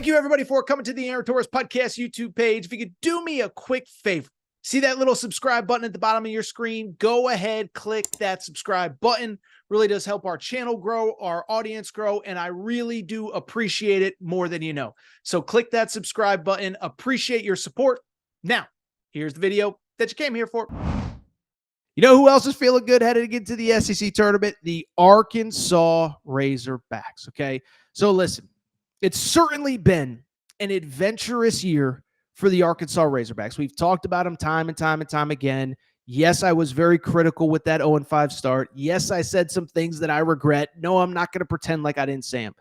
Thank you, everybody, for coming to the Aaron Torres Podcast YouTube page. If you could do me a quick favor, see that little subscribe button at the bottom of your screen? Go ahead, click that subscribe button. Really does help our channel grow, our audience grow, and I really do appreciate it more than you know. So click that subscribe button. Appreciate your support. Now, here's the video that you came here for. You know who else is feeling good headed into the SEC tournament? The Arkansas Razorbacks, okay? So listen. It's certainly been an adventurous year for the Arkansas Razorbacks. We've talked about them time and time again. Yes, I was very critical with that 0-5 start. Yes, I said some things that I regret. No, I'm not going to pretend like I didn't say them.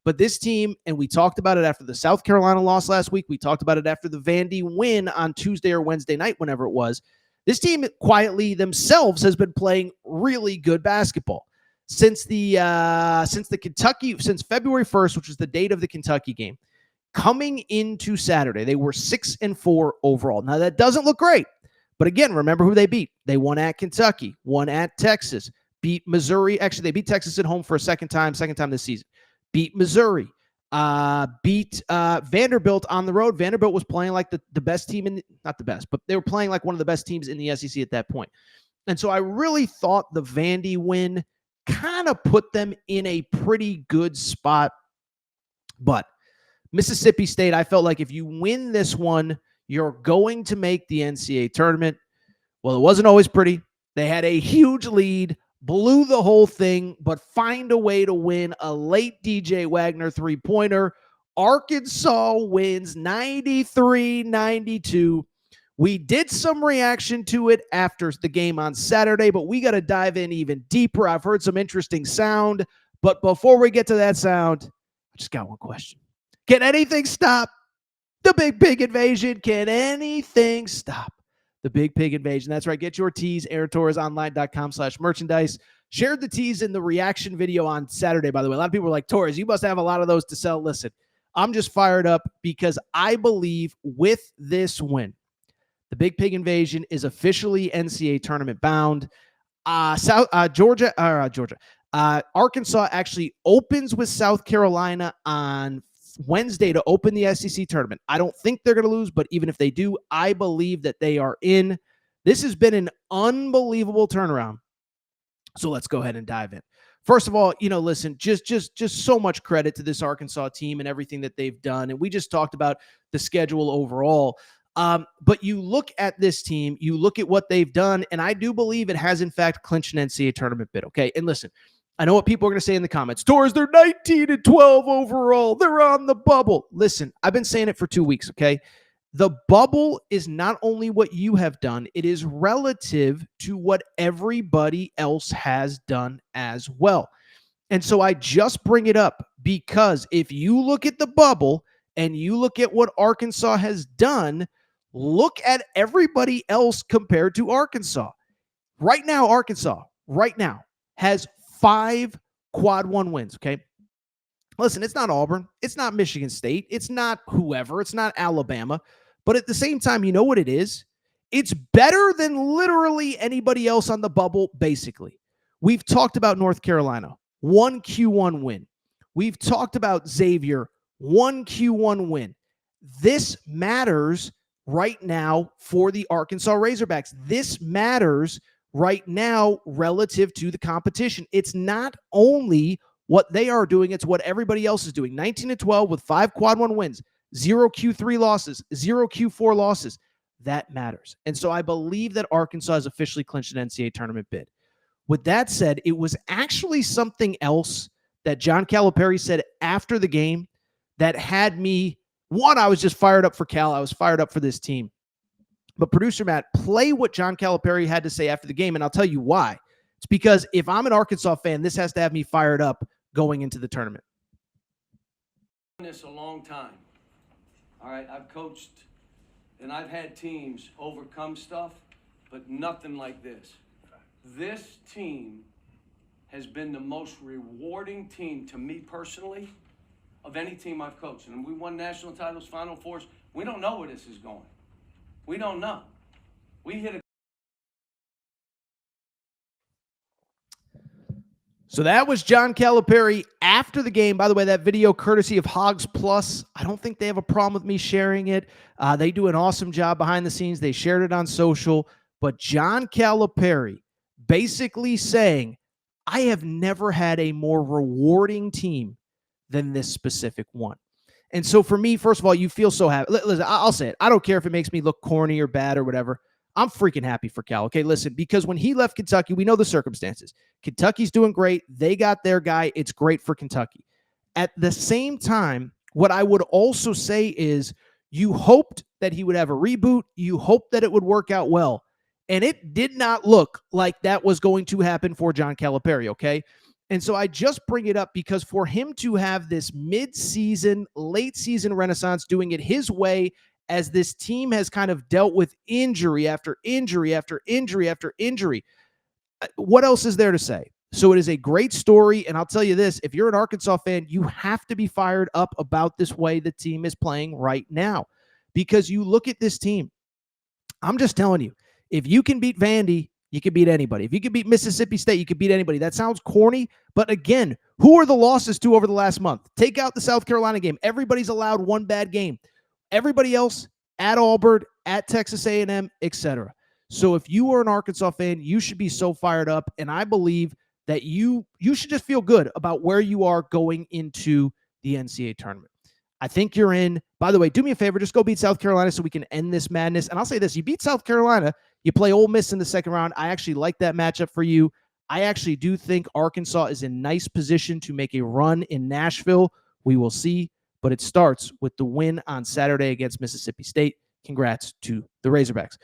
But this team, and we talked about it after the South Carolina loss last week. We talked about it after the Vandy win on Tuesday or Wednesday night, whenever it was. This team quietly themselves has been playing really good basketball. Since February 1st, which was the date of the Kentucky game, coming into Saturday, they were 6-4 overall. Now that doesn't look great, but again, remember who they beat. They won at Kentucky, won at Texas, beat Missouri. Actually, they beat Texas at home for a second time this season. Beat Missouri, beat Vanderbilt on the road. Vanderbilt was playing like the best team not the best, but they were playing like one of the best teams in the SEC at that point. And so I really thought the Vandy win kind of put them in a pretty good spot. But Mississippi State, I felt like if you win this one, you're going to make the NCAA tournament. Well, it wasn't always pretty. They had a huge lead, blew the whole thing, but find a way to win a late DJ Wagner three-pointer. Arkansas wins 93-92. We did some reaction to it after the game on Saturday, but we got to dive in even deeper. I've heard some interesting sound, but before we get to that sound, I just got one question. Can anything stop the Big Pig Invasion? Can anything stop the Big Pig Invasion? That's right. Get your tees, AaronTorresOnline.com/merchandise. Shared the tees in the reaction video on Saturday, by the way. A lot of people were like, Torres, you must have a lot of those to sell. Listen, I'm just fired up because I believe with this win, the Big Pig Invasion is officially NCAA tournament bound. Arkansas actually opens with South Carolina on Wednesday to open the SEC tournament. I don't think they're going to lose, but even if they do, I believe that they are in. This has been an unbelievable turnaround. So let's go ahead and dive in. First of all, listen, just so much credit to this Arkansas team and everything that they've done. And we just talked about the schedule overall. But you look at this team, you look at what they've done, and I do believe it has, in fact, clinched an NCAA tournament bid, okay? And listen, I know what people are going to say in the comments. Torres, they're 19-12 overall. They're on the bubble. Listen, I've been saying it for 2 weeks, okay? The bubble is not only what you have done, it is relative to what everybody else has done as well. And so I just bring it up because if you look at the bubble and you look at what Arkansas has done, look at everybody else compared to Arkansas. Right now, Arkansas, has 5 quad 1 wins, okay? Listen, it's not Auburn. It's not Michigan State. It's not whoever. It's not Alabama. But at the same time, you know what it is? It's better than literally anybody else on the bubble, basically. We've talked about North Carolina, 1 Q1 win. We've talked about Xavier, 1 Q1 win. This matters right now for the Arkansas Razorbacks. This matters right now relative to the competition. It's not only what they are doing, it's what everybody else is doing. 19-12 with 5 quad 1 wins, 0 Q3 losses, 0 Q4 losses. That matters. And so I believe that Arkansas has officially clinched an NCAA tournament bid. With that said, it was actually something else that John Calipari said after the game that had me, I was just fired up for Cal. I was fired up for this team. But producer Matt, play what John Calipari had to say after the game, and I'll tell you why. It's because if I'm an Arkansas fan, this has to have me fired up going into the tournament. I've done this a long time. All right, I've coached and I've had teams overcome stuff, but nothing like this. This team has been the most rewarding team to me personally of any team I've coached. And we won national titles, Final Fours. We don't know where this is going. We don't know. We hit a So that was John Calipari after the game. By the way, that video courtesy of Hogs Plus. I don't think they have a problem with me sharing it. They do an awesome job behind the scenes. They shared it on social. But John Calipari basically saying, I have never had a more rewarding team than this specific one. And so for me, first of all, you feel so happy. Listen, I'll say it. I don't care if it makes me look corny or bad or whatever. I'm freaking happy for Cal. Okay, listen, because when he left Kentucky, we know the circumstances. Kentucky's doing great. They got their guy. It's great for Kentucky. At the same time, what I would also say is you hoped that he would have a reboot. You hoped that it would work out well. And it did not look like that was going to happen for John Calipari, okay? And so I just bring it up because for him to have this mid-season, late-season renaissance, doing it his way as this team has kind of dealt with injury after injury after injury after injury, what else is there to say? So it is a great story, and I'll tell you this, if you're an Arkansas fan, you have to be fired up about this way the team is playing right now because you look at this team. I'm just telling you, if you can beat Vandy, you can beat anybody. If you can beat Mississippi State, you can beat anybody. That sounds corny, but again, who are the losses to over the last month? Take out the South Carolina game. Everybody's allowed one bad game. Everybody else at Auburn, at Texas A&M, etc. So if you are an Arkansas fan, you should be so fired up, and I believe that you should just feel good about where you are going into the NCAA tournament. I think you're in. By the way, do me a favor, just go beat South Carolina so we can end this madness. And I'll say this, you beat South Carolina, you play Ole Miss in the second round. I actually like that matchup for you. I actually do think Arkansas is in nice position to make a run in Nashville. We will see, but it starts with the win on Saturday against Mississippi State. Congrats to the Razorbacks.